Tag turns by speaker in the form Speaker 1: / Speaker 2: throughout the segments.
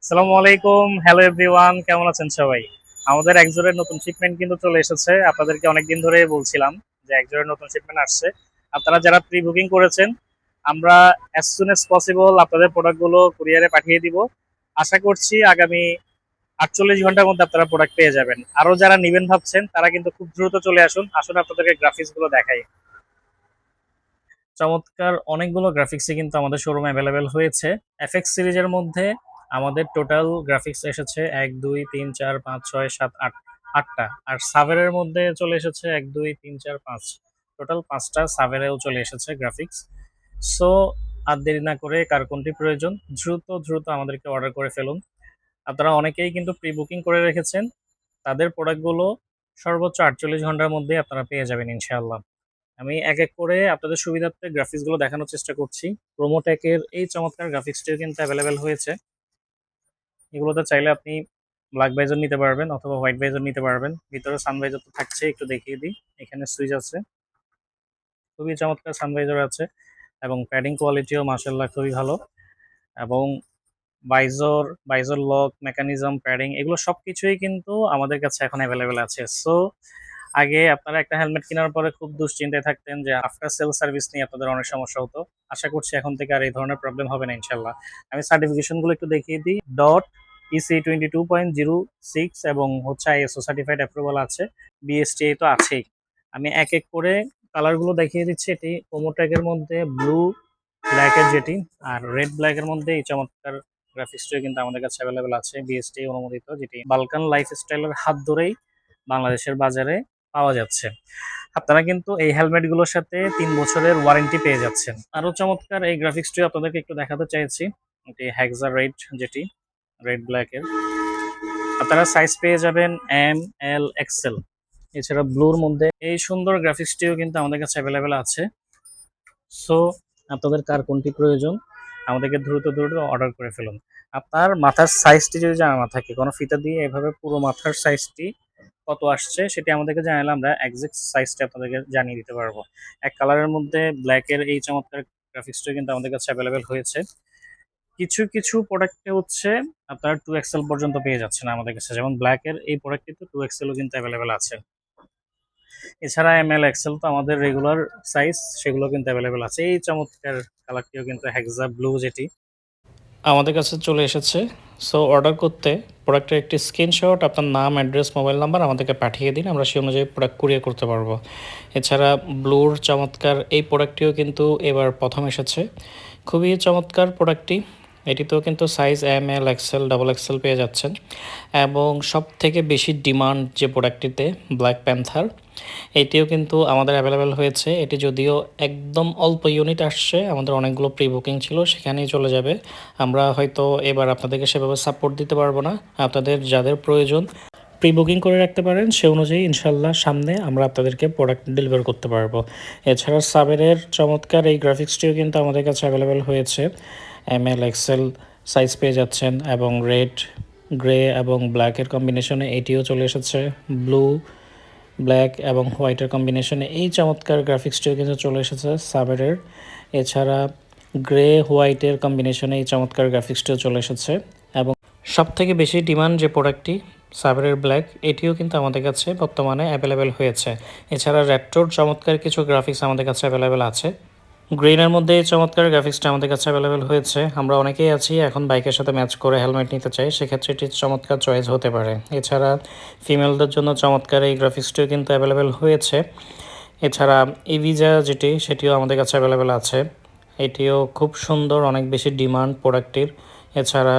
Speaker 1: আসসালামু আলাইকুম, hello everyone, কেমন আছেন সবাই? আমাদের একজোড়ের নতুন শিপমেন্ট কিন্তু চলে এসেছে। আপনাদেরকে অনেকদিন ধরে বলছিলাম যে একজোড়ের নতুন শিপমেন্ট আসছে। আপনারা যারা প্রি বুকিং করেছেন, আমরা অ্যাজ সুন অ্যাজ পসিবল আপনাদের প্রোডাক্টগুলো কুরিয়ারে পাঠিয়ে দিব। আশা করছি আগামী 48 ঘন্টার মধ্যে আপনারা প্রোডাক্ট পেয়ে যাবেন। আরো যারা নিবেন ভাবছেন তারা কিন্তু খুব দ্রুত চলে আসুন। আসলে আপনাদেরকে গ্রাফিক্স গুলো দেখাই। চমৎকার অনেকগুলো গ্রাফিক্সই কিন্তু আমাদের শোরুমে অ্যাভেলেবেল হয়েছে। এফএক্স সিরিজের মধ্যে আমাদের টোটাল গ্রাফিক্স এসেছে ১, ২, ৩, ৪, ৫, ৬, ৭, ৮, ৮টা। আর সাভেরের মধ্যে চলে এসেছে ১, ২, ৩, ৪, ৫, টোটাল ৫টা সাভেরেও চলে এসেছে গ্রাফিক্স। সো আর দেরি না করে কার কোনটি প্রয়োজন দ্রুত দ্রুত আমাদেরকে অর্ডার করে ফেলুন। আপনারা অনেকেই কিন্তু প্রি বুকিং করে রেখেছেন, তাদের প্রোডাক্টগুলো সর্বোচ্চ ৪৮ ঘন্টার মধ্যে আপনারা পেয়ে যাবেন ইনশাআল্লাহ। আমি এক এক করে আপনাদের সুবিধার্থে গ্রাফিক্স গুলো দেখানোর চেষ্টা করছি। প্রোমোটেকের এই চমৎকার গ্রাফিক্সটিও কিন্তু অ্যাভেলেবেল হয়েছে। এগুলোতে চাইলে আপনি ব্ল্যাক ভাইজর নিতে পারবেন অথবা হোয়াইট ভাইজর নিতে পারবেন। ভিতরে সানভাইজর তো থাকছে, একটু দেখিয়ে দিই। এখানে সুইচ আছে, খুবই চমৎকার সানভাইজর আছে এবং প্যাডিং কোয়ালিটিও মাশাআল্লাহ খুবই ভালো। এবং visor, visor lock, mechanism, padding এগুলো সবকিছুই কিন্তু আমাদের কাছে এখন অ্যাভেলেবেল আছে। সো আগে আপনারা একটা হেলমেট কেনার পরে খুব দুশ্চিন্তায় থাকতেন যে আফটার সেল সার্ভিস নিয়ে আপনাদের অনেক সমস্যা হতো। আশা করছি এখন থেকে আর এই ধরনের প্রবলেম হবে না ইনশাল্লাহ। আমি সার্টিফিকেশন গুলো একটু দেখিয়ে দিই। ডট ইসি 22.06 এবং হচ্ছে আইএসও সার্টিফাইড অ্যাপ্রুভাল আছে, বিএসটিআই তো আছেই। আমি এক এক করে কালার গুলো দেখিয়ে দিচ্ছি। এটি কোমোটেকের মধ্যে ব্লু ব্ল্যাকের যেটি, আর রেড ব্ল্যাকের মধ্যে এই চমৎকার গ্রাফিক্সটিও কিন্তু আমাদের কাছে অ্যাভেলেবেল আছে, বিএসটিআই অনুমোদিত, যেটি বালকান লাইফস্টাইলের হাত ধরেই বাংলাদেশের বাজারে পাওয়া যাচ্ছে। আপনারা কিন্তু এই হেলমেট গুলোর সাথে ৩ বছরের ওয়ারেন্টি পেয়ে যাচ্ছেন। আরো চমৎকার এই গ্রাফিক্সটি আপনাদেরকে একটু দেখাতে চাইছি। এটি হেক্সা রেড, যেটি রেড ব্ল্যাক এর। আপনারা সাইজ পেয়ে যাবেন এম, এল, এক্সেল। এছাড়া ব্লুর মধ্যে এই সুন্দর গ্রাফিক্সটিও কিন্তু আমাদের কাছে অ্যাভেলেবেল আছে। সো আপনাদের কার কোনটি প্রয়োজন আমাদেরকে দ্রুত দ্রুত অর্ডার করে ফেলুন। আপনার মাথার সাইজটি যদি জানা না থাকে, কোনো ফিতা দিয়ে এভাবে পুরো মাথার সাইজটি কত আসছে সেটি আমাদেরকে জানালে আমরা এক্সাক্ট সাইজটা আপনাদেরকে জানিয়ে দিতে পারবো। এক কালারের মধ্যে ব্ল্যাকের এই চমৎকার গ্রাফিক্সটা কিন্তু আমাদের কাছে অ্যাভেলেবেল হয়েছে। কিছু কিছু প্রোডাক্টে হচ্ছে আপনারা 2XL পর্যন্ত পেয়ে যাচ্ছেন আমাদের কাছে, যেমন ব্ল্যাকের এই প্রোডাক্টটি তো 2XL ও কিন্তু অ্যাভেলেবেল আছে। এছাড়া এমএল এক্সেল তো আমাদের রেগুলার সাইজ, সেগুলো কিন্তু অ্যাভেলেবেল আছে। এই চমৎকার কালারটিও কিন্তু হেক্সা ব্লু, যেটি আমাদের কাছে চলে এসেছে। সো অর্ডার করতে প্রোডাক্টের একটি স্ক্রিনশট, আপনার নাম, অ্যাড্রেস, মোবাইল নাম্বার আমাদেরকে পাঠিয়ে দিন, আমরা সেই অনুযায়ী প্রোডাক্ট কুরিয়ার করতে পারবো। এছাড়া ব্লুর চমৎকার এই প্রোডাক্টটিও কিন্তু এবার প্রথম এসেছে। খুবই চমৎকার প্রোডাক্টটি। এটিতেও কিন্তু সাইজ এম, এল, এক্সেল, ডাবল এক্সেল পেয়ে যাচ্ছেন। এবং সব থেকে বেশি ডিমান্ড যে প্রোডাক্টটিতে, ব্ল্যাক প্যান্থার, এটিও কিন্তু আমাদের অ্যাভেলেবেল হয়েছে। এটি যদিও একদম অল্প ইউনিট আসছে, আমাদের অনেকগুলো প্রি বুকিং ছিল, সেখানেই চলে যাবে। আমরা হয়তো এবার আপনাদেরকে সেভাবে সাপোর্ট দিতে পারবো না। আপনাদের যাদের প্রয়োজন প্রি বুকিং করে রাখতে পারেন, সে অনুযায়ী ইনশাল্লাহ সামনে আমরা আপনাদেরকে প্রোডাক্ট ডেলিভার করতে পারবো। এছাড়া সাবেরের চমৎকার এই গ্রাফিক্সটিও কিন্তু আমাদের কাছে অ্যাভেলেবেল হয়েছে। এম, এল, এক্সেল সাইজ পেয়ে যাচ্ছেন এবং রেড, গ্রে এবং ব্ল্যাকের কম্বিনেশনে এটিও চলে এসেছে। ব্লু, ব্ল্যাক এবং হোয়াইটের কম্বিনেশনে এই চমৎকার গ্রাফিক্সটিও কিন্তু চলে এসেছে সাবেরের। এছাড়া গ্রে হোয়াইটের কম্বিনেশনে এই চমৎকার গ্রাফিক্সটিও চলে এসেছে। এবং সবথেকে বেশি ডিমান্ড যে প্রোডাক্টটি সাবেরের ব্ল্যাক, এটিও কিন্তু আমাদের কাছে বর্তমানে অ্যাভেলেবেল হয়েছে। এছাড়া রেট্রোর চমৎকার কিছু গ্রাফিক্স আমাদের কাছে অ্যাভেলেবেল আছে। গ্রিনের মধ্যে এই চমৎকার গ্রাফিক্সটা আমাদের কাছে অ্যাভেলেবেল হয়েছে। আমরা অনেকেই আছি এখন বাইকের সাথে ম্যাচ করে হেলমেট নিতে চাই, সেক্ষেত্রে এটি চমৎকার চয়েস হতে পারে। এছাড়া ফিমেলদের জন্য চমৎকার এই গ্রাফিক্সটিও কিন্তু অ্যাভেলেবেল হয়েছে। এছাড়া ইভিজা যেটি, সেটিও আমাদের কাছে অ্যাভেলেবেল আছে। এটিও খুব সুন্দর, অনেক বেশি ডিমান্ড প্রোডাক্টটির। এছাড়া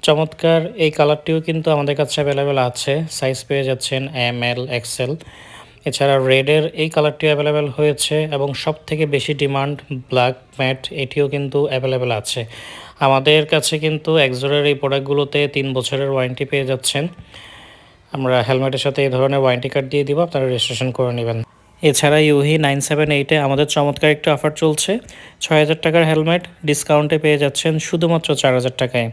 Speaker 1: চমৎকার এই কালারটিও কিন্তু আমাদের কাছে অ্যাভেলেবেল আছে, সাইজ পেয়ে যাচ্ছেন এম, এল, এক্সেল। এছাড়া রেডের এই কালারটি অ্যাভেলেবেল হয়েছে এবং সব থেকে বেশি ডিমান্ড ব্ল্যাক ম্যাট, এটিও কিন্তু অ্যাভেলেবেল আছে। আমাদের কাছে কিন্তু একজোরের এই প্রোডাক্টগুলোতে 3 বছরের ওয়ারেন্টি পেয়ে যাচ্ছেন। আমরা হেলমেটের সাথে এই ধরনের ওয়ারেন্টি কার্ড দিয়ে দিব, আপনারা রেজিস্ট্রেশন করে নেবেন। এছাড়া ইউহি 978-এ আমাদের চমৎকার একটা অফার চলছে। 6,000 টাকার হেলমেট ডিসকাউন্টে পেয়ে যাচ্ছেন শুধুমাত্র 4,000 টাকায়।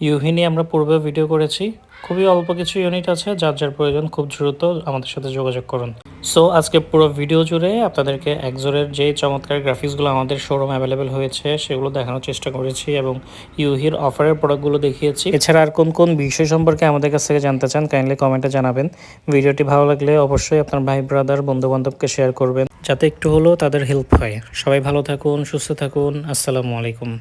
Speaker 1: ইউহি নিয়ে আমরা পূর্বে ভিডিও করেছি, খুবই অল্প কিছু ইউনিট আছে, যার যার প্রয়োজন খুব দ্রুত আমাদের সাথে যোগাযোগ করুন। সো আজকে পুরো ভিডিও জুড়ে আপনাদেরকে একজোরের যে চমৎকার গ্রাফিক্সগুলো আমাদের শোরুম অ্যাভেলেবেল হয়েছে সেগুলো দেখানোর চেষ্টা করেছি এবং ইউহির অফারের প্রোডাক্টগুলো দেখিয়েছি। এছাড়া আর কোন কোন বিষয় সম্পর্কে আমাদের কাছ থেকে জানতে চান কাইন্ডলি কমেন্টে জানাবেন। ভিডিওটি ভালো লাগলে অবশ্যই আপনার ভাই ব্রাদার বন্ধু বান্ধবকে শেয়ার করবেন, যাতে একটু হলেও তাদের হেল্প হয়। সবাই ভালো থাকুন, সুস্থ থাকুন। আসসালামু আলাইকুম।